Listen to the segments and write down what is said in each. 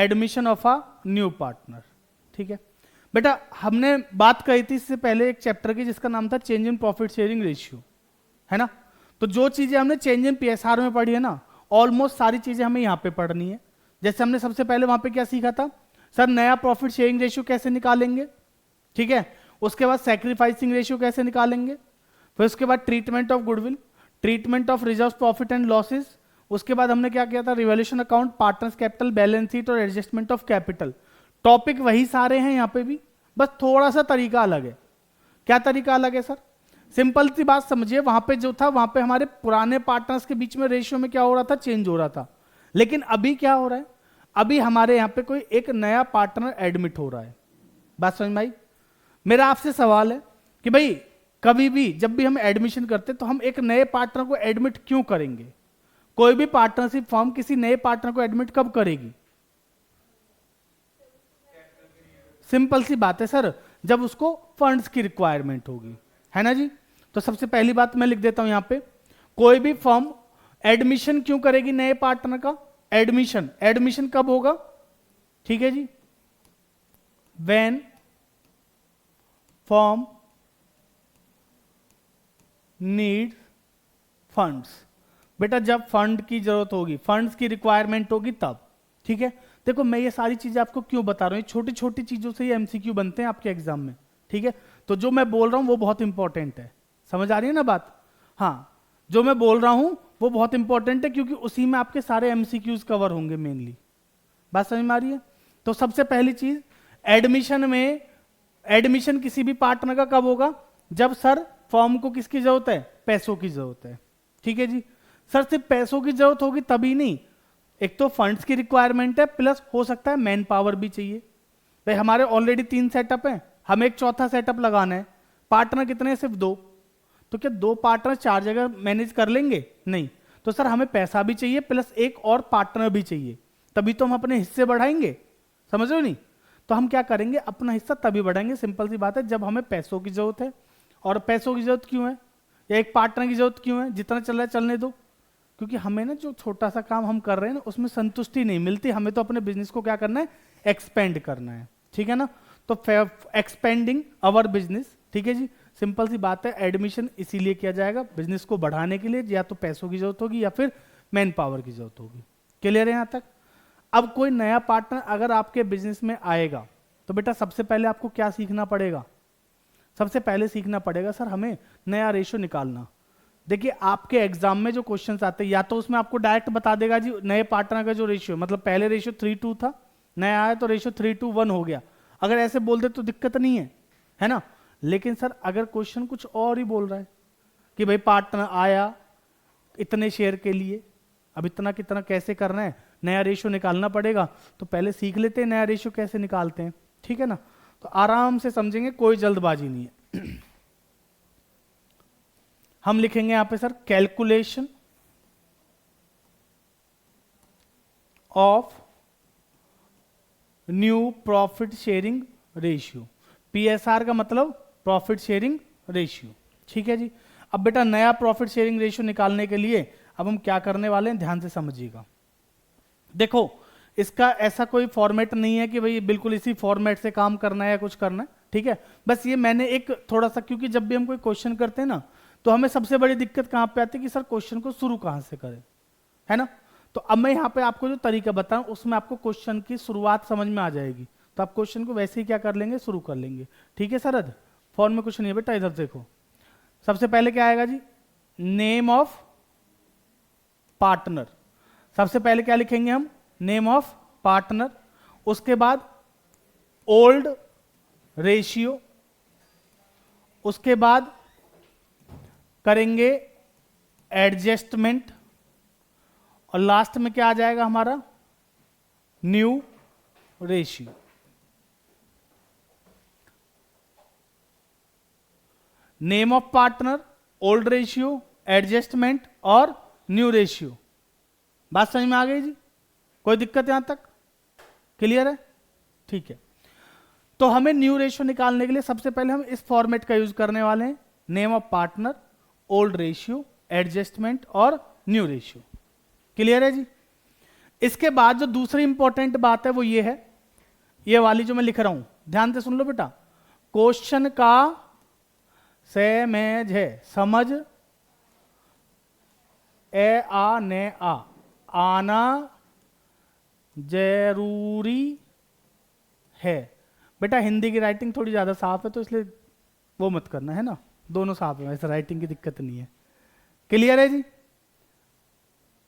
Admission of a new partner. ठीक है बेटा, हमने बात कही थी इससे पहले एक चैप्टर की जिसका नाम था change in profit sharing ratio, है ना। तो जो चीजें हमने चेंज इन पीएसआर में पढ़ी है ना, ऑलमोस्ट सारी चीजें हमें यहाँ पे पढ़नी है। जैसे हमने सबसे पहले वहां पे क्या सीखा था, सर नया प्रॉफिट शेयरिंग रेशियो कैसे निकालेंगे, ठीक है। उसके बाद सैक्रिफाइसिंग रेशियो कैसे निकालेंगे, फिर उसके बाद treatment of goodwill, treatment of reserve profit and losses. उसके बाद हमने क्या किया था, revaluation account, partners capital, balance sheet और एडजस्टमेंट ऑफ कैपिटल। टॉपिक वही सारे हैं यहाँ पे भी, बस थोड़ा सा तरीका अलग है। क्या तरीका अलग है सर, सिंपल सी बात समझिए, वहां पे जो था वहां पे हमारे पुराने पार्टनर्स के बीच में रेशियो में क्या हो रहा था, चेंज हो रहा था। लेकिन अभी क्या हो रहा है, अभी हमारे यहाँ पे कोई एक नया पार्टनर एडमिट हो रहा है। बात समझ में आई। मेरा आपसे सवाल है कि भाई कभी भी जब भी हम एडमिशन करते तो हम एक नए पार्टनर को एडमिट क्यों करेंगे। कोई भी पार्टनरशिप फर्म किसी नए पार्टनर को एडमिट कब करेगी, सिंपल सी बात है सर, जब उसको फंड्स की रिक्वायरमेंट होगी, है ना जी। तो सबसे पहली बात मैं लिख देता हूं यहां पे, कोई भी फर्म एडमिशन क्यों करेगी नए पार्टनर का, एडमिशन, एडमिशन कब होगा, ठीक है जी, व्हेन फर्म नीड फंड्स। बेटा जब फंड की जरूरत होगी, फंड्स की रिक्वायरमेंट होगी तब, ठीक है। देखो मैं ये सारी चीजें आपको क्यों बता रहा हूं, छोटी छोटी चीजों से ये एमसीक्यू बनते हैं आपके एग्जाम में, ठीक है। तो जो मैं बोल रहा हूं वो बहुत इंपॉर्टेंट है, समझ आ रही है ना बात। हाँ, जो मैं बोल रहा हूं वो बहुत इंपॉर्टेंट है क्योंकि उसी में आपके सारे एमसीक्यूज कवर होंगे मेनली। बात समझ में आ रही है। तो सबसे पहली चीज, एडमिशन में, एडमिशन किसी भी पार्टनर का कब होगा, जब सर फर्म को किसकी जरूरत है, पैसों की जरूरत है, ठीक है जी। सर सिर्फ पैसों की जरूरत होगी तभी नहीं, एक तो फंड्स की रिक्वायरमेंट है, प्लस हो सकता है मैन पावर भी चाहिए। भाई हमारे ऑलरेडी 3 सेटअप हैं, हमें एक चौथा सेटअप लगाना है, पार्टनर कितने हैं, सिर्फ 2। तो क्या 2 पार्टनर 4 जगह मैनेज कर लेंगे, नहीं। तो सर हमें पैसा भी चाहिए प्लस एक और पार्टनर भी चाहिए, तभी तो हम अपने हिस्से बढ़ाएंगे, समझ रहे हो नहीं। तो हम क्या करेंगे, अपना हिस्सा तभी बढ़ाएंगे, सिंपल सी बात है, जब हमें पैसों की जरूरत है। और पैसों की जरूरत क्यों है, या एक पार्टनर की जरूरत क्यों है, जितना चल रहा है चलने दो, क्योंकि हमें ना जो छोटा सा काम हम कर रहे हैं ना उसमें संतुष्टि नहीं मिलती, हमें तो अपने बिजनेस को क्या करना है, एक्सपेंड करना है, ठीक है ना। तो एक्सपेंडिंग अवर बिजनेस, ठीक है जी, सिंपल सी बात है। एडमिशन इसीलिए किया जाएगा, बिजनेस को बढ़ाने के लिए, या तो पैसों की जरूरत होगी या फिर मैन पावर की जरूरत होगी। क्लियर है यहां तक। अब कोई नया पार्टनर अगर आपके बिजनेस में आएगा तो बेटा सबसे पहले आपको क्या सीखना पड़ेगा, सबसे पहले सीखना पड़ेगा सर हमें नया रेशियो निकालना। देखिए आपके एग्जाम में जो क्वेश्चंस आते हैं, या तो उसमें आपको डायरेक्ट बता देगा जी नए पार्टनर का जो रेशियो, मतलब पहले रेशियो 3:2 था, नया आया तो रेशियो 3:1 हो गया। अगर ऐसे बोल दे तो दिक्कत नहीं है ना। लेकिन सर अगर क्वेश्चन कुछ और ही बोल रहा है कि भाई पार्टनर आया इतने शेयर के लिए, अब इतना कितना कैसे करना है, नया रेशियो निकालना पड़ेगा, तो पहले सीख लेते हैं नया रेशियो कैसे निकालते हैं, ठीक है ना। तो आराम से समझेंगे, कोई जल्दबाजी नहीं है। हम लिखेंगे यहां पे sir calculation of new profit sharing ratio, PSR का मतलब प्रॉफिट शेयरिंग रेशियो, ठीक है जी। अब बेटा नया प्रॉफिट शेयरिंग रेशियो निकालने के लिए अब हम क्या करने वाले हैं, ध्यान से समझिएगा। देखो इसका ऐसा कोई फॉर्मेट नहीं है कि भाई बिल्कुल इसी फॉर्मेट से काम करना है या कुछ करना है, ठीक है। बस ये मैंने एक थोड़ा सा, क्योंकि जब भी हम कोई क्वेश्चन करते हैं ना तो हमें सबसे बड़ी दिक्कत कहां पे आती है कि सर क्वेश्चन को शुरू कहां से करें, है ना। तो अब मैं यहां पे आपको जो तरीका बताऊं उसमें आपको क्वेश्चन की शुरुआत समझ में आ जाएगी, तो आप क्वेश्चन को वैसे ही क्या कर लेंगे, शुरू कर लेंगे, ठीक है सर। फॉर्म में कुछ नहीं है बेटा, इधर देखो सबसे पहले क्या आएगा जी, नेम ऑफ पार्टनर। सबसे पहले क्या लिखेंगे हम, नेम ऑफ पार्टनर। उसके बाद ओल्ड रेशियो, उसके बाद करेंगे एडजस्टमेंट, और लास्ट में क्या आ जाएगा हमारा, new ratio. Name of partner, old ratio, adjustment और न्यू रेशियो। बात समझ में आ गई जी, कोई दिक्कत यहां तक, क्लियर है, ठीक है। तो हमें न्यू रेशियो निकालने के लिए सबसे पहले हम इस फॉर्मेट का यूज करने वाले हैं, name of partner, old ratio, adjustment और न्यू रेशियो। क्लियर है जी। इसके बाद जो दूसरी इंपॉर्टेंट बात है वो ये है, ये वाली जो मैं लिख रहा हूं, ध्यान से सुन लो बेटा। क्वेश्चन का सेमेज है, समझ ए आ ने आ, आना जरूरी है। बेटा हिंदी की राइटिंग थोड़ी ज्यादा साफ है तो इसलिए वो मत करना, है ना, दोनों साफ है, ऐसे राइटिंग की दिक्कत नहीं है। क्लियर है जी?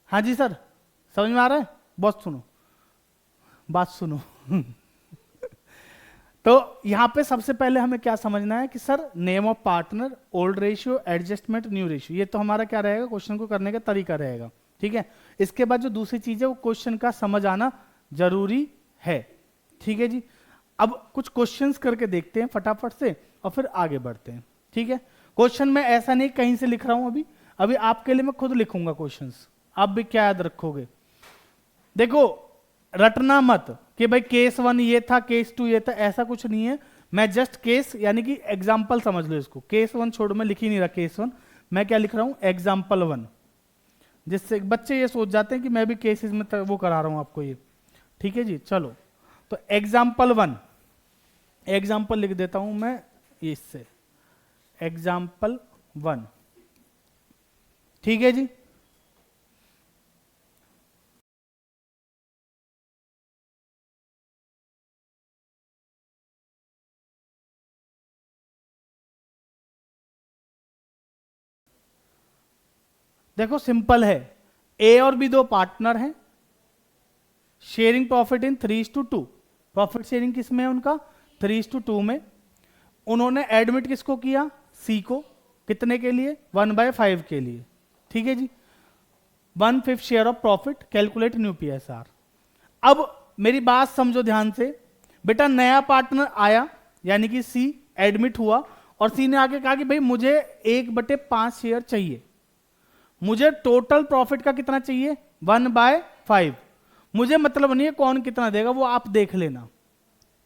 हाँ जी सर, समझ में आ रहा है? बात सुनो तो यहां पे सबसे पहले हमें क्या समझना है कि sir name of partner, old ratio, adjustment, new ratio, ये तो हमारा क्या रहेगा, क्वेश्चन को करने का तरीका रहेगा। ठीक है, इसके बाद जो दूसरी चीज है वो क्वेश्चन का समझ आना जरूरी है। ठीक है जी, अब कुछ क्वेश्चंस करके देखते हैं फटाफट से और फिर आगे बढ़ते हैं। ठीक है, क्वेश्चन में ऐसा नहीं कहीं से लिख रहा हूं, अभी आपके लिए मैं खुद लिखूंगा क्वेश्चंस, आप भी क्या याद रखोगे। देखो रटना मत कि भाई केस 1 ये था, केस 2 ये था, ऐसा कुछ नहीं है। मैं जस्ट केस यानी कि एग्जाम्पल समझ लो इसको। केस 1 छोड़, मैं लिख ही नहीं रहा केस 1, मैं क्या लिख रहा हूं, एग्जाम्पल 1, जिससे बच्चे ये सोच जाते हैं कि मैं भी केसेस में वो करा रहा हूं आपको ये। ठीक है जी, चलो तो एग्जाम्पल 1, एग्जाम्पल लिख देता हूं मैं इससे, एग्जाम्पल 1। ठीक है जी, देखो सिंपल है, ए और बी दो पार्टनर हैं, sharing profit in 3:2, profit sharing किस में है उनका, 3:2 में। उन्होंने एडमिट किसको किया, सी को, कितने के लिए, 1/5 के लिए। ठीक है जी, 1/5 share of profit, calculate new PSR। अब मेरी बात समझो ध्यान से बेटा, नया पार्टनर आया यानी कि सी एडमिट हुआ और सी ने आके कहा कि भाई मुझे 1/5 शेयर चाहिए, मुझे टोटल प्रॉफिट का कितना चाहिए, 1/5। मुझे मतलब नहीं है कौन कितना देगा, वो आप देख लेना।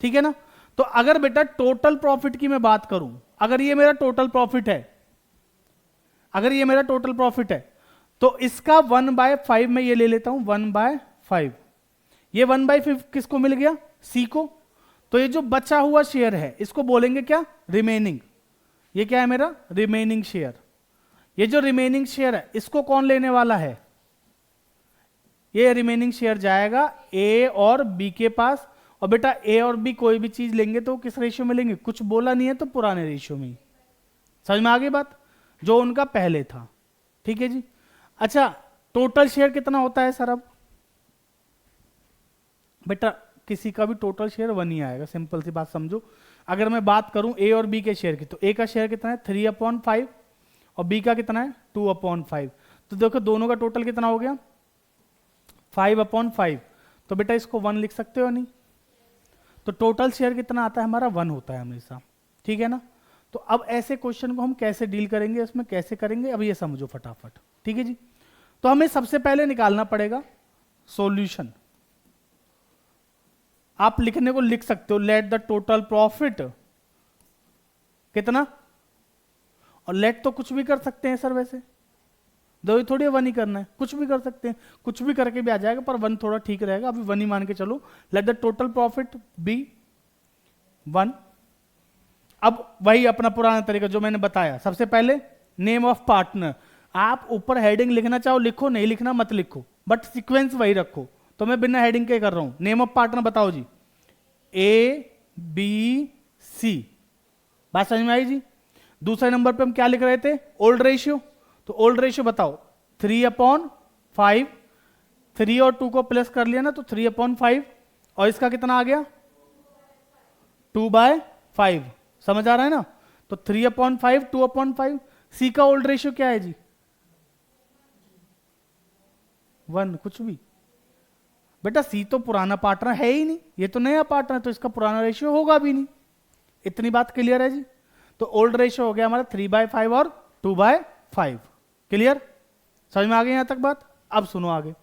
ठीक है ना, तो अगर बेटा टोटल प्रॉफिट की मैं बात करूं, अगर ये मेरा टोटल प्रॉफिट है, अगर ये मेरा टोटल प्रॉफिट है तो इसका 1/5 में ये ले लेता हूं, 1/5। ये 1/5 किसको मिल गया, सी को। तो ये जो बचा हुआ शेयर है इसको बोलेंगे क्या, रिमेनिंग। ये क्या है मेरा, रिमेनिंग शेयर। ये जो रिमेनिंग शेयर है इसको कौन लेने वाला है, ये रिमेनिंग शेयर जाएगा ए और बी के पास। और बेटा ए और बी कोई भी चीज लेंगे तो किस रेशियो में लेंगे, कुछ बोला नहीं है तो पुराने रेशियो में। समझ में आ गई बात, जो उनका पहले था। ठीक है जी, अच्छा टोटल शेयर कितना होता है सर, अब बेटा किसी का भी टोटल शेयर 1 ही आएगा, सिंपल सी बात समझो। अगर मैं बात करूं ए और बी के शेयर की, तो ए का शेयर कितना है, 3/5 और बी का कितना है, 2/5। तो देखो दोनों का टोटल कितना हो गया, 5/5। तो बेटा इसको 1 लिख सकते हो नहीं, तो टोटल शेयर कितना आता है हमारा, 1 होता है हमेशा। ठीक है ना, तो अब ऐसे क्वेश्चन को हम कैसे डील करेंगे, इसमें कैसे करेंगे, अब ये समझो फटाफट। ठीक है जी, तो हमें सबसे पहले निकालना पड़ेगा सॉल्यूशन। आप लिखने को लिख सकते हो लेट द टोटल प्रॉफिट कितना, और लेट तो कुछ भी कर सकते हैं सर, वैसे दो ही थोड़ी 1 ही करना है, कुछ भी कर सकते हैं, कुछ भी करके भी आ जाएगा पर 1 थोड़ा ठीक रहेगा, अभी 1 ही मान के चलो। Let the total profit be 1। अब वही अपना पुराना तरीका जो मैंने बताया, सबसे पहले नेम ऑफ पार्टनर। आप ऊपर हेडिंग लिखना चाहो लिखो, नहीं लिखना मत लिखो, बट सीक्वेंस वही रखो। तो मैं बिना हेडिंग के कर रहा हूं, नेम ऑफ पार्टनर बताओ जी, ए बी सी, बात समझ में आई जी। दूसरे नंबर पे हम क्या लिख रहे थे, ओल्ड रेशियो। तो ओल्ड रेशियो बताओ, 3/5, 3 और 2 को प्लस कर लिया ना तो 3/5, और इसका कितना आ गया, 2/5। समझ आ रहा है ना, तो 3/5, 2/5। सी का ओल्ड रेशियो क्या है जी, 1, कुछ भी। बेटा सी तो पुराना पार्टनर है ही नहीं, ये तो नया पार्टनर, तो इसका पुराना रेशियो होगा भी नहीं। इतनी बात क्लियर है जी। तो ओल्ड रेशियो हो गया हमारा 3/5 और 2/5। क्लियर, समझ में आ गई यहां तक बात। अब सुनो आगे।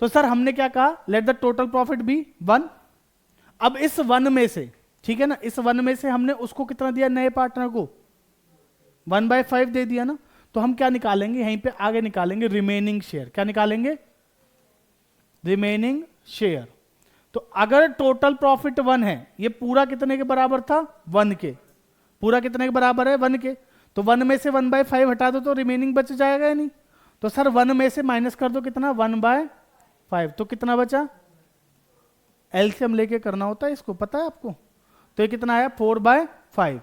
तो सर हमने क्या कहा, let the total profit be 1। अब इस 1 में से, ठीक है ना, इस 1 में से हमने उसको कितना दिया, नए पार्टनर को 1/5 दे दिया ना। तो हम क्या निकालेंगे, यहीं पे आगे निकालेंगे रिमेनिंग शेयर। क्या निकालेंगे, रिमेनिंग शेयर। तो अगर टोटल प्रॉफिट 1 है, ये पूरा कितने के बराबर था? 1 के। पूरा कितने के बराबर है? 1 के। तो 1 में से 1/5 हटा दो तो रिमेनिंग बच जाएगा या नहीं? तो सर 1 में से माइनस कर दो कितना? 1/5। तो कितना बचा? एलसीएम लेके करना होता है इसको, पता है आपको? तो ये कितना आया? 4/5।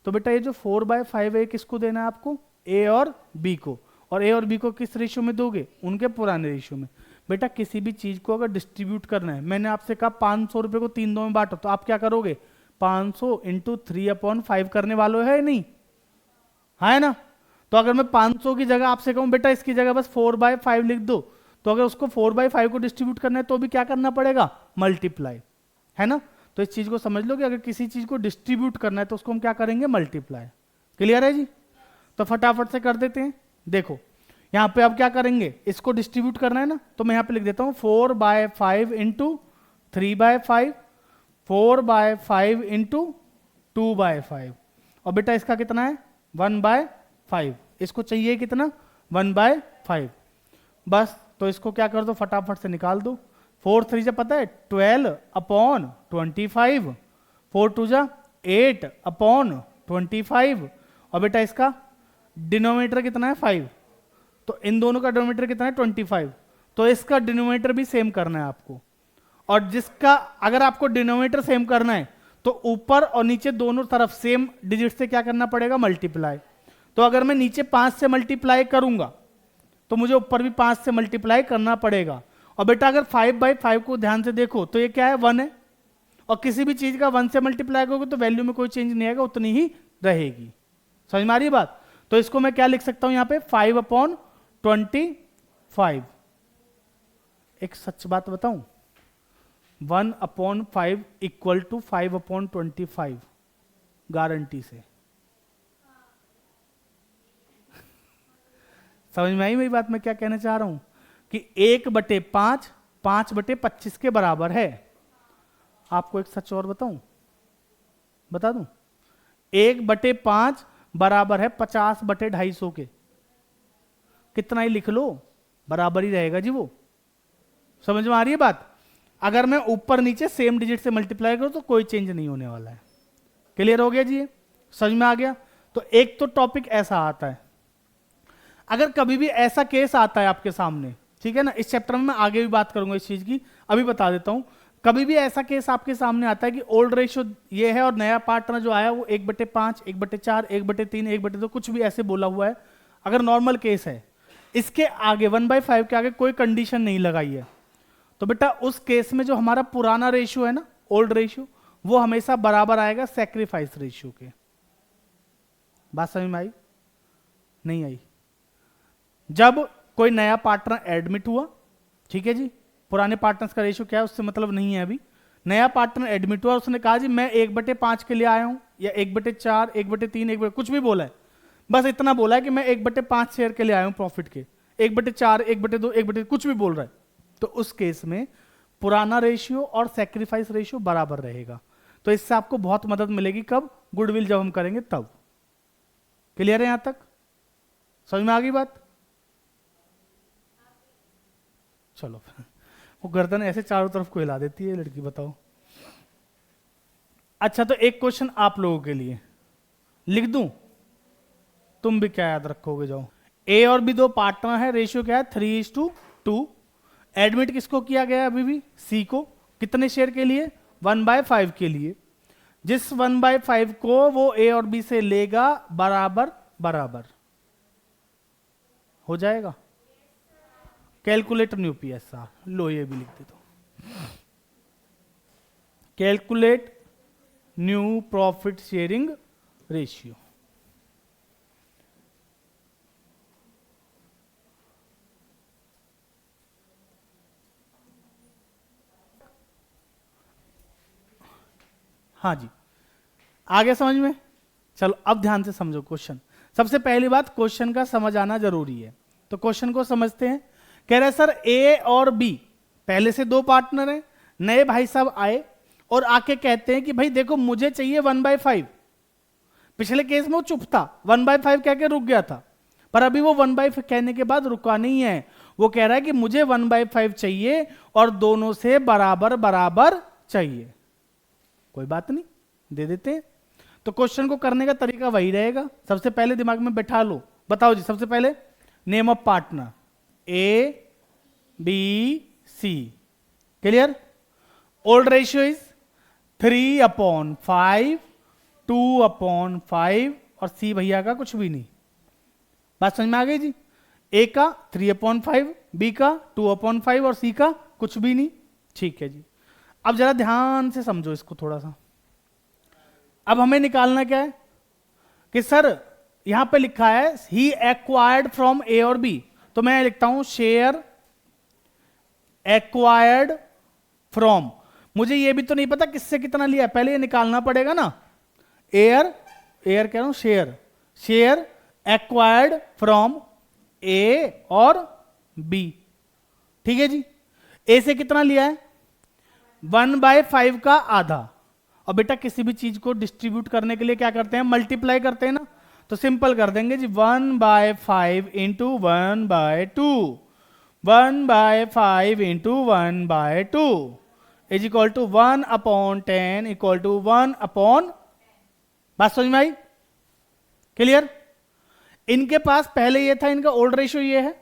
तो बेटा ये जो 4/5 है किसको देना है आपको? ए और बी को। और ए और बी को किस रेशियो में दोगे? उनके पुराने रेशियो में। बेटा किसी भी चीज को अगर डिस्ट्रीब्यूट करना है, मैंने आपसे कहा 500 रुपए को 3 दो में बांटो, तो आप क्या करोगे? 500 इंटू 3/5 करने वालों है नहीं? है ना? तो अगर मैं 500 की जगह आपसे कहूं बेटा इसकी जगह बस 4/5 लिख दो, तो अगर उसको 4/5 को डिस्ट्रीब्यूट करना है तो भी क्या करना पड़ेगा? मल्टीप्लाई। है ना? तो इस चीज को समझ लो कि अगर किसी चीज को डिस्ट्रीब्यूट करना है तो उसको हम क्या करेंगे? मल्टीप्लाई। क्लियर है जी? तो फटाफट से कर देते हैं। देखो यहां पे अब क्या करेंगे? इसको डिस्ट्रीब्यूट करना है ना, तो मैं यहां पे लिख देता हूं 4/5 इंटू 3/5, 4/5 इंटू 2/5। और बेटा इसका कितना है? 1/5। इसको चाहिए कितना? 1/5। बस तो इसको क्या कर दो? फटाफट से निकाल दो। 4 3 जा पता है 12/25, 4 2 जा 8/25। और बेटा इसका डिनोमिनेटर कितना है? 5। तो इन दोनों का डिनोमिनेटर कितना है? 25। तो इसका डिनोमिनेटर भी सेम करना है आपको। और जिसका अगर आपको डिनोमिनेटर सेम करना है तो ऊपर और नीचे दोनों तरफ सेम डिजिट से क्या करना पड़ेगा? मल्टीप्लाई। तो अगर मैं नीचे 5 से मल्टीप्लाई करूंगा तो मुझे ऊपर भी 5 से मल्टीप्लाई करना पड़ेगा। और बेटा अगर 5/5 को ध्यान से देखो तो ये क्या है? 1 है। और किसी भी चीज का 1 से मल्टीप्लाई करोगे तो वैल्यू में कोई चेंज नहीं आएगा, उतनी ही रहेगी। समझ में आ रही है बात? तो इसको मैं क्या लिख सकता हूं यहां पे? 5/25। एक सच बात बताऊं, 1/5 इक्वल टू 5/25 गारंटी से। समझ में आई मेरी बात? मैं क्या कहना चाह रहा हूं कि 1/5 5/25 के बराबर है। आपको एक सच और बताऊं, बता दूं, 1/5 बराबर है 50/250 के। कितना ही लिख लो बराबर ही रहेगा जी वो। समझ में आ रही है बात? अगर मैं ऊपर नीचे सेम डिजिट से मल्टीप्लाई करूं तो कोई चेंज नहीं होने वाला है। क्लियर हो गया जी? समझ में आ गया? तो एक तो टॉपिक ऐसा आता है। अगर कभी भी ऐसा केस आता है आपके सामने, ठीक है ना, इस चैप्टर में मैं आगे भी बात करूंगा इस चीज की, अभी बता देता हूं। कभी भी ऐसा केस आपके सामने आता है कि ओल्ड रेशियो ये है और नया पार्टनर जो आया वो 1/5, 1/4, 1/3, 1/2 कुछ भी ऐसे बोला हुआ है। अगर नॉर्मल केस है, इसके आगे 1/5 के आगे कोई कंडीशन नहीं लगाई है, तो बेटा उस केस में जो हमारा पुराना रेशियो है ना, ओल्ड रेशियो, वो हमेशा बराबर आएगा सैक्रिफाइस रेशियो के। बात समझ में आई? नहीं आई? जब कोई नया पार्टनर एडमिट हुआ, ठीक है जी, पुराने पार्टनर्स का रेशियो क्या है उससे मतलब नहीं है अभी। नया पार्टनर एडमिट हुआ, उसने कहा जी मैं 1/5 के लिए आया हूं, या 1/4, 1/3, 1 कुछ भी बोला है, बस इतना बोला है कि मैं 1/5 शेयर के लिए आया हूं प्रॉफिट के, 1/4, 1/2, 1/3 कुछ भी बोल रहा है, तो उस केस में पुराना रेशियो और सैक्रिफाइस रेशियो बराबर रहेगा। तो इससे आपको बहुत मदद मिलेगी। कब? गुडविल जब हम करेंगे तब। क्लियर है यहां तक? समझ में आ गई बात? चलो वो गर्दन ऐसे चारों तरफ को हिला देती है लड़की, बताओ। अच्छा तो एक क्वेश्चन आप लोगों के लिए लिख दूं, तुम भी क्या याद रखोगे? जाओ। ए और बी दो पार्टनर है, रेशियो क्या है? 3:2। एडमिट किसको किया गया है अभी भी? सी को। कितने शेयर के लिए? 1/5 के लिए। जिस 1/5 को वो ए और बी से लेगा बराबर बराबर हो जाएगा। कैलकुलेट न्यू पीएसआर, लो ये भी लिख दे दो। Calculate new profit sharing ratio. हाँ जी, आगे समझ में? चलो अब ध्यान से समझो क्वेश्चन। सबसे पहली बात, क्वेश्चन का समझ आना जरूरी है, तो क्वेश्चन को समझते हैं। कह रहे सर ए और बी पहले से दो पार्टनर हैं, नए भाई साहब आए और आके कहते हैं कि भाई देखो मुझे चाहिए 1/5। पिछले केस में वो चुप था, 1/5 कह के रुक गया था, पर अभी वो 1/5 कहने के बाद रुका नहीं है, वो कह रहा है कि मुझे 1/5 चाहिए और दोनों से बराबर बराबर चाहिए। कोई बात नहीं, दे देते हैं। तो क्वेश्चन को करने का तरीका वही रहेगा। सबसे पहले दिमाग में बैठा लो, बताओ जी, सबसे पहले name of partner A B C, clear. Old ratio is 3/5, 2/5 और सी भैया का कुछ भी नहीं। बात समझ में आ गई जी। ए का 3/5, बी का 2/5 और सी का कुछ भी नहीं। ठीक है जी। अब जरा ध्यान से समझो इसको थोड़ा सा। अब हमें निकालना क्या है कि सर यहां पे लिखा है ही एक्वायर्ड फ्रॉम ए और बी, तो मैं लिखता हूं शेयर एक्वायर्ड फ्रॉम। मुझे ये भी तो नहीं पता किससे कितना लिया है, पहले ये निकालना पड़ेगा ना। एयर कह रहा हूं शेयर एक्वायर्ड फ्रॉम ए और बी। ठीक है जी। ए से कितना लिया है? 1/5 का आधा। और बेटा किसी भी चीज को डिस्ट्रीब्यूट करने के लिए क्या करते हैं? मल्टीप्लाई करते हैं ना। तो सिंपल कर देंगे जी, 1/5 into 1/2, 1/5 into 1/2 is equal to 1/10 equal to 1/। बात समझ में आई? क्लियर? इनके पास पहले ये था, इनका ओल्ड रेशियो ये है,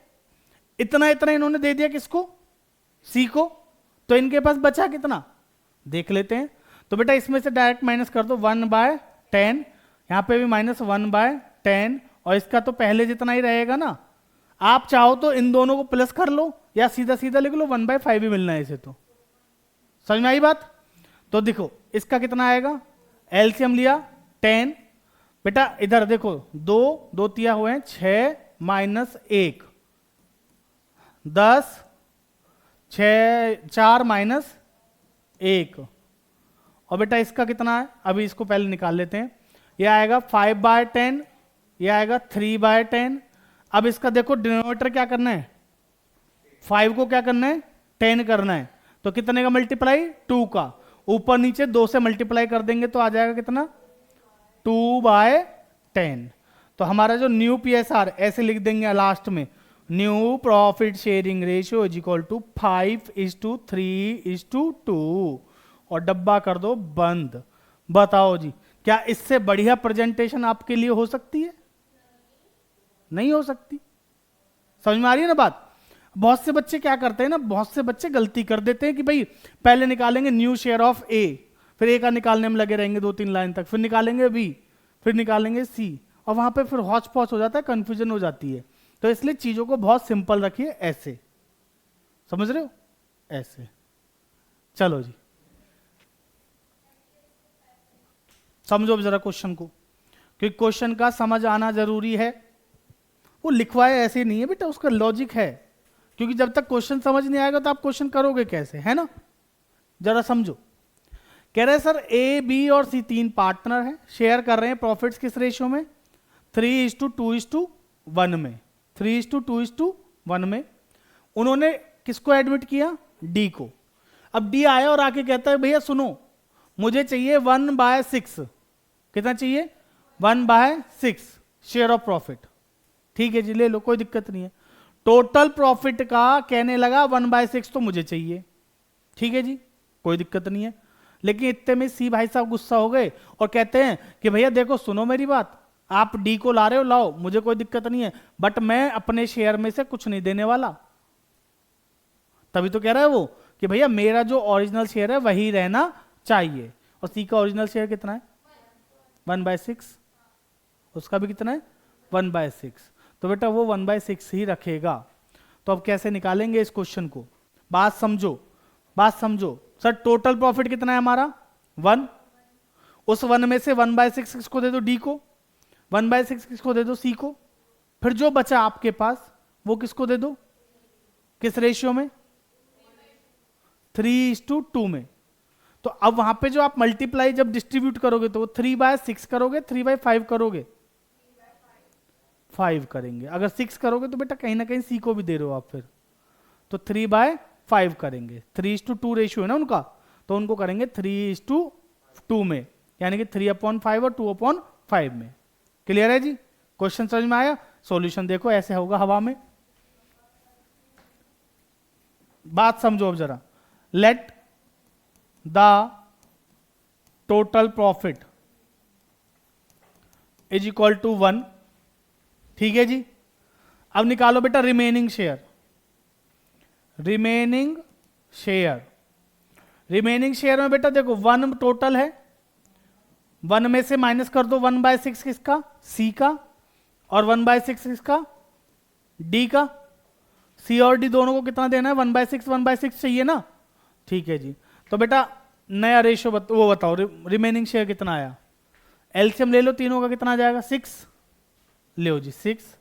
इतना इतना इन्होंने दे दिया किसको? सी को। तो इनके पास बचा कितना देख लेते हैं। तो बेटा इसमें से डायरेक्ट माइनस कर दो 1/10, यहां पे भी -1/10 और इसका तो पहले जितना ही रहेगा ना। आप चाहो तो इन दोनों को प्लस कर लो या सीधा सीधा लिख लो 1/5 ही मिलना है इसे। तो समझ में आई बात? तो देखो इसका कितना आएगा, एलसीएम लिया 10, बेटा इधर देखो 2 तिया हुए हैं 6 -1 10, 6 4 -1 और बेटा इसका कितना है, अभी इसको पहले निकाल लेते हैं। ये आएगा 5/10, ये आएगा 3/10। अब इसका देखो डिनोमिनेटर क्या करना है, 5 को क्या करना है, 10 करना है। तो कितने का मल्टीप्लाई, 2 का। ऊपर नीचे 2 से मल्टीप्लाई कर देंगे तो आ जाएगा कितना, 2/10। तो हमारा जो न्यू पीएसआर ऐसे लिख देंगे लास्ट में, new profit sharing ratio is equal to 5:3:2 और डब्बा कर दो बंद। बताओ जी, क्या इससे बढ़िया प्रेजेंटेशन आपके लिए हो सकती है? नहीं हो सकती। समझ में आ रही है ना बात? बहुत से बच्चे क्या करते हैं ना, बहुत से बच्चे गलती कर देते हैं कि भाई पहले निकालेंगे न्यू शेयर ऑफ ए, फिर ए का निकालने में लगे रहेंगे 2-3 लाइन तक, फिर निकालेंगे बी, फिर निकालेंगे सी, और वहां पे फिर हौच पौच हो जाता है, कंफ्यूजन हो जाती है। तो इसलिए चीजों को बहुत सिंपल रखिए, ऐसे। समझ रहे हो? ऐसे। चलो जी समझो अब जरा क्वेश्चन को, क्योंकि क्वेश्चन का समझ आना जरूरी है। वो लिखवाए ऐसे नहीं है बेटा, उसका लॉजिक है। क्योंकि जब तक क्वेश्चन समझ नहीं आएगा तो आप क्वेश्चन करोगे कैसे, है ना? जरा समझो। कह रहे हैं सर ए बी और सी 3 पार्टनर हैं, शेयर कर रहे हैं प्रॉफिट्स किस रेशियो में, 3:2:1 में। 3:2:1 में उन्होंने किसको एडमिट किया, डी को। अब डी आया और आके कहता है भैया सुनो, मुझे चाहिए 1/6। कितना चाहिए? 1/6 शेयर ऑफ प्रॉफिट। ठीक है जी, ले लो, कोई दिक्कत नहीं है। टोटल प्रॉफिट का कहने लगा 1/6 तो मुझे चाहिए। ठीक है जी, कोई दिक्कत नहीं है। लेकिन इतने में सी भाई साहब गुस्सा हो गए और कहते हैं कि भैया देखो सुनो मेरी बात, आप डी को ला रहे हो, लाओ, मुझे कोई दिक्कत नहीं है, बट मैं अपने शेयर में से कुछ नहीं देने वाला। तभी तो कह रहा है वो कि भैया मेरा जो ओरिजिनल शेयर है वही रहना चाहिए। और सी का ओरिजिनल शेयर कितना है, 1/6। उसका भी कितना है, 1/6। तो बेटा वो 1/6 ही रखेगा। तो अब कैसे निकालेंगे इस क्वेश्चन को? बात समझो, बात समझो। सर टोटल प्रॉफिट कितना है हमारा, 1। उस 1 में से 1/6 किसको दे दो, डी को। 1/6 किसको दे दो, सी को। फिर जो बचा आपके पास वो किसको दे दो, किस रेशियो में, 3:2 में। तो अब वहां पे जो आप मल्टीप्लाई जब डिस्ट्रीब्यूट करोगे तो 3/6 करोगे, 3/5 करोगे, 5 करेंगे। अगर 6 करोगे तो बेटा कहीं ना कहीं सी को भी दे रहे हो आप, फिर तो 3/5 करेंगे। 3:2 रेशियो है ना उनका, तो उनको करेंगे 3:2 में, यानी कि 3/5 और 2/5 में। क्लियर है जी? क्वेश्चन समझ में आया? सॉल्यूशन देखो ऐसे होगा हवा में। बात समझो अब जरा, let the total profit is equal to 1, ठीक है जी। अब निकालो बेटा remaining share, remaining share, remaining share में बेटा देखो 1 टोटल है, 1 में से माइनस कर दो 1/6 किसका, सी का, और 1/6 किसका, डी का। सी और डी दोनों को कितना देना है, 1/6 1/6 चाहिए ना, ठीक है जी। तो बेटा नया रेशियो वो बताओ, रिमेनिंग शेयर कितना आया, एलसीएम ले लो तीनों का, कितना आ जाएगा 6, ले जी 6।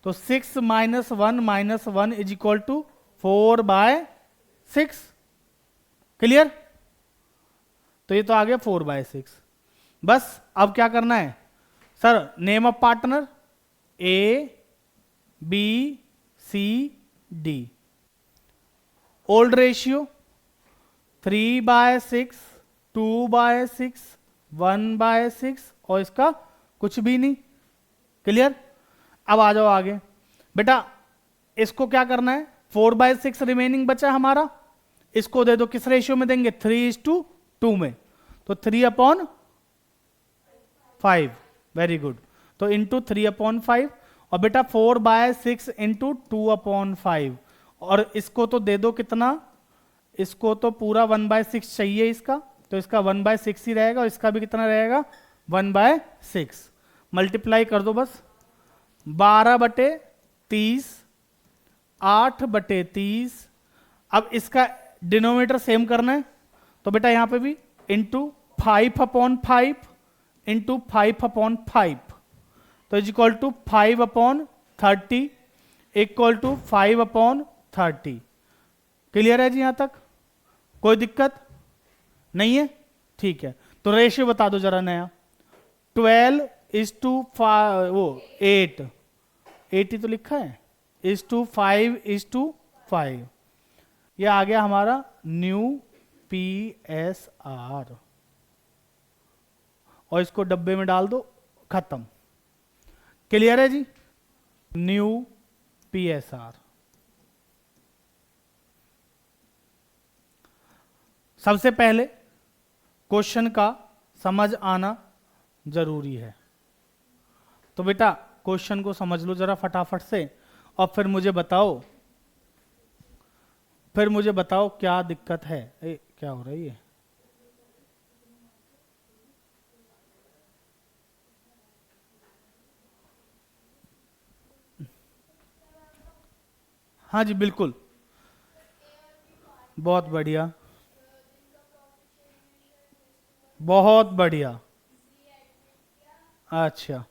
तो 6 - 1 - 1 इज इक्वल टू 4/6, क्लियर। तो ये तो आ गया 4/6। बस अब क्या करना है sir, name of partner A B C D, old ratio 3/6 2/6 1/6 और इसका कुछ भी नहीं, क्लियर। अब आ जाओ आगे बेटा, इसको क्या करना है, 4/6 रिमेनिंग बचा हमारा, इसको दे दो किस रेशियो में देंगे, 3:2 में, तो 3/5, वेरी गुड। तो इंटू 3/5, और बेटा 4/6 इंटू 2/5, और इसको तो दे दो कितना, इसको तो पूरा 1/6 चाहिए इसका, तो इसका 1/6 ही रहेगा, और इसका भी कितना रहेगा 1/6, मल्टीप्लाई कर दो बस, 12/30 8/30। अब इसका डिनोमिनेटर सेम करना है, तो बेटा यहां पे भी इंटू 5/5 इंटू 5/5, तो is equal to 5/30 equal to 5/30। Clear है जी यहां तक, कोई दिक्कत नहीं है, ठीक है। तो रेशियो बता दो जरा नया, 12:5 वो 8 ही तो लिखा है, 5:5, ये आ गया हमारा न्यू PSR, और इसको डब्बे में डाल दो, खत्म। क्लियर है जी, न्यू PSR। सबसे पहले क्वेश्चन का समझ आना जरूरी है, तो बेटा क्वेश्चन को समझ लो जरा फटाफट से, और फिर मुझे बताओ क्या दिक्कत है। क्या हो रही है, हाँ जी बिल्कुल, बहुत बढ़िया, बहुत बढ़िया, अच्छा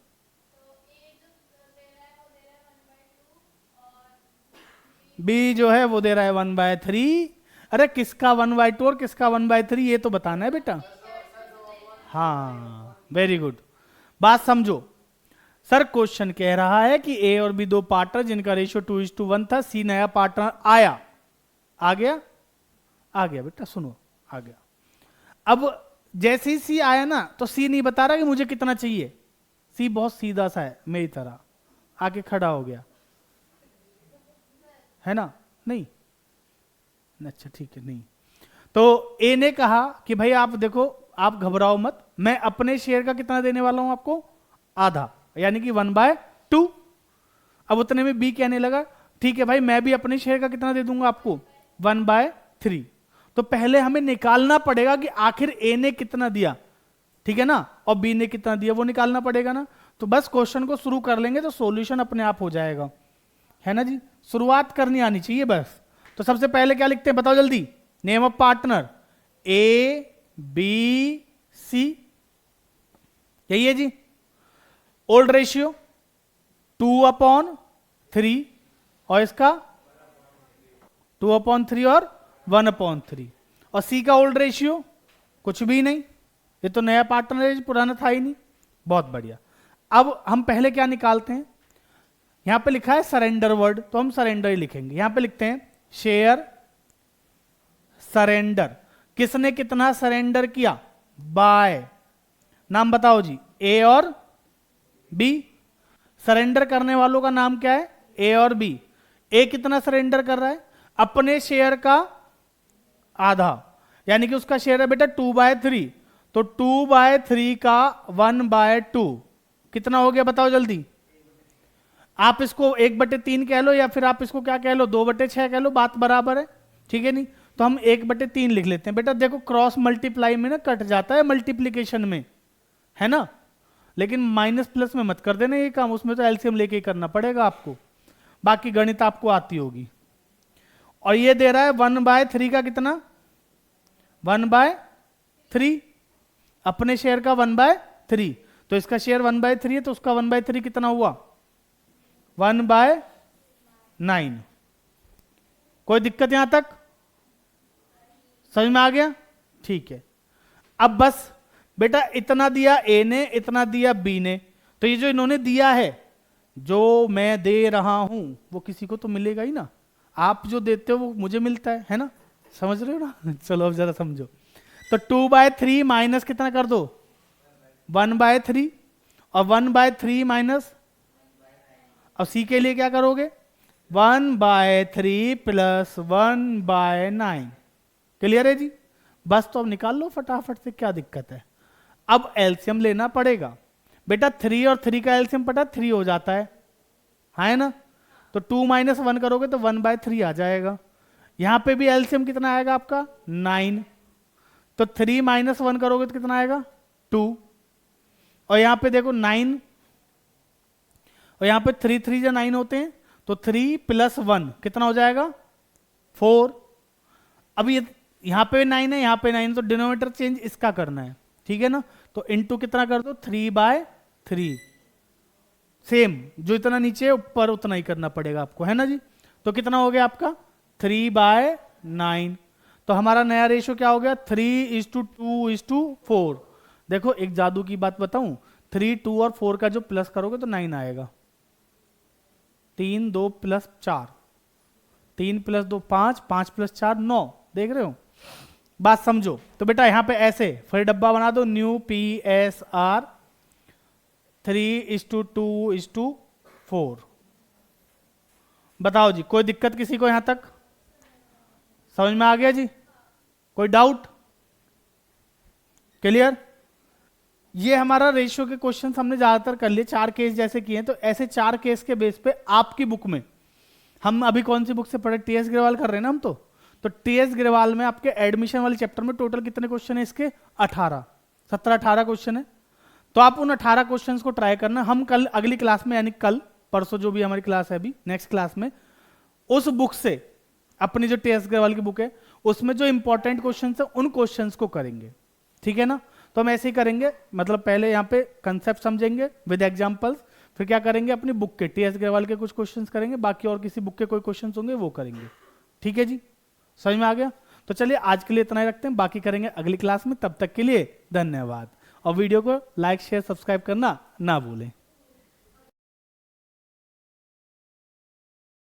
बी जो है वो दे रहा है 1/3, अरे किसका 1/2 और किसका 1/3 ये तो बताना है बेटा, हाँ वेरी गुड। बात समझो, सर क्वेश्चन कह रहा है कि ए और बी दो पार्टनर जिनका रेशियो 2:1 था, सी नया पार्टनर आया, आ गया बेटा, सुनो आ गया। अब जैसे ही सी आया ना, तो सी नहीं बता रहा कि मुझे कितना चाहिए, सी बहुत सीधा सा है मेरी तरह, आके खड़ा हो गया है ना, नहीं अच्छा ठीक है, नहीं। तो ए ने कहा कि भाई आप देखो, आप घबराओ मत, मैं अपने शेयर का कितना देने वाला हूं आपको, आधा, यानी कि 1/2। अब उतने में बी कहने लगा ठीक है भाई, मैं भी अपने शेयर का कितना दे दूंगा आपको, 1/3। तो पहले हमें निकालना पड़ेगा कि आखिर ए ने कितना दिया, ठीक है ना, और बी ने कितना दिया वो निकालना पड़ेगा ना। तो बस क्वेश्चन को शुरू कर लेंगे तो सॉल्यूशन अपने आप हो जाएगा, है ना जी, शुरुआत करनी आनी चाहिए बस। तो सबसे पहले क्या लिखते हैं बताओ जल्दी, name of partner A B C, यही है जी। ओल्ड रेशियो 2/3, और इसका 2/3 और 1/3, और सी का ओल्ड रेशियो कुछ भी नहीं, ये तो नया पार्टनर है, पुराना था ही नहीं, बहुत बढ़िया। अब हम पहले क्या निकालते हैं, यहां पे लिखा है सरेंडर वर्ड, तो हम सरेंडर ही लिखेंगे। यहां पे लिखते हैं शेयर सरेंडर, किसने कितना सरेंडर किया, बाय, नाम बताओ जी, ए और बी। सरेंडर करने वालों का नाम क्या है, ए और बी। ए कितना सरेंडर कर रहा है, अपने शेयर का आधा, यानी कि उसका शेयर है बेटा 2/3, तो 2/3 का 1/2 कितना हो गया बताओ जल्दी। आप इसको 1/3 कह लो या फिर आप इसको क्या कह लो 2/6 कह लो, बात बराबर है, ठीक है नहीं। तो हम 1/3 लिख लेते हैं बेटा। देखो क्रॉस मल्टीप्लाई में ना कट जाता है मल्टीप्लीकेशन में, है ना, लेकिन माइनस प्लस में मत कर देना ये काम, उसमें तो एलसीएम लेके ही करना पड़ेगा आपको, बाकी गणित आपको आती होगी। और ये दे रहा है 1/3 का कितना 1/3, अपने शेयर का 1/3, तो इसका शेयर 1/3 है, तो उसका 1/3 कितना हुआ 1/9। कोई दिक्कत यहां तक समझ में आ गया? ठीक है। अब बस बेटा इतना दिया ए ने, इतना दिया बी ने, तो ये जो इन्होंने दिया है, जो मैं दे रहा हूं वो किसी को तो मिलेगा ही ना, आप जो देते हो वो मुझे मिलता है ना, समझ रहे हो ना? चलो अब जरा समझो। तो 2/3 माइनस कितना कर दो 1/3, और 1/3 माइनस, अब सी के लिए क्या करोगे 1/3 प्लस 1/9, क्लियर है जी? बस तो अब निकाल लो फटाफट से, क्या दिक्कत है। अब एलसीएम लेना पड़ेगा बेटा, 3 और 3 का एलसीएम पता 3 हो जाता है ना, तो 2 - 1 करोगे तो 1/3 आ जाएगा। यहां पे भी एलसीएम कितना आएगा आपका 9, तो 3 - 1 करोगे तो कितना आएगा 2, और यहां पे देखो 9, और यहां पे 3 3 या 9 होते हैं, तो 3 + 1 कितना हो जाएगा 4। अब ये यहां पे 9 है, यहां पे 9, तो डिनोमिनेटर चेंज इसका करना है, ठीक है ना, तो इनटू कितना कर दो 3/3, सेम जो इतना नीचे ऊपर उतना ही करना पड़ेगा आपको, है ना जी। तो कितना हो गया आपका 3/9। तो हमारा नया रेशो क्या हो गया 3:2:4। देखो एक जादू की बात बताऊं, 3, 2 और 4 का जो प्लस करोगे तो 9 आएगा। 3 2 + 4, 3 + 2 5, 5 + 4 9, देख रहे हो, बात समझो। तो बेटा यहां पे ऐसे फिर डब्बा बना दो, न्यू PSR 3:2:4। बताओ जी कोई दिक्कत किसी को यहां तक समझ में आ गया जी? कोई डाउट? क्लियर? ये हमारा रेशियो के क्वेश्चन हमने ज्यादातर कर लिए, 4 केस जैसे किए हैं, तो ऐसे 4 केस के बेस पे आपकी बुक में, हम अभी कौन सी बुक से पढ़े, TS ग्रेवाल कर रहे हैं ना हम, तो TS ग्रेवाल में आपके एडमिशन वाले चैप्टर में टोटल कितने क्वेश्चन है इसके 18, 17-18 क्वेश्चन है। तो आप उन 18 क्वेश्चंस को ट्राई करना। हम कल अगली क्लास में, यानी कल परसों जो भी हमारी क्लास है अभी नेक्स्ट क्लास में, उस बुक से अपनी जो TS ग्रेवाल की बुक है उसमें जो इंपॉर्टेंट क्वेश्चंस है उन क्वेश्चंस को करेंगे, ठीक है ना। तो हम ऐसे ही करेंगे, मतलब पहले यहाँ पे कंसेप्ट समझेंगे विद एग्जांपल्स, फिर क्या करेंगे अपनी बुक के TS ग्रेवाल के कुछ क्वेश्चंस करेंगे, बाकी और किसी बुक के कोई क्वेश्चंस होंगे वो करेंगे, ठीक है जी? समझ में आ गया? तो चलिए आज के लिए इतना ही रखते हैं, बाकी करेंगे अगली क्लास में। तब तक के लिए धन्यवाद, और वीडियो को लाइक शेयर सब्सक्राइब करना ना भूलें।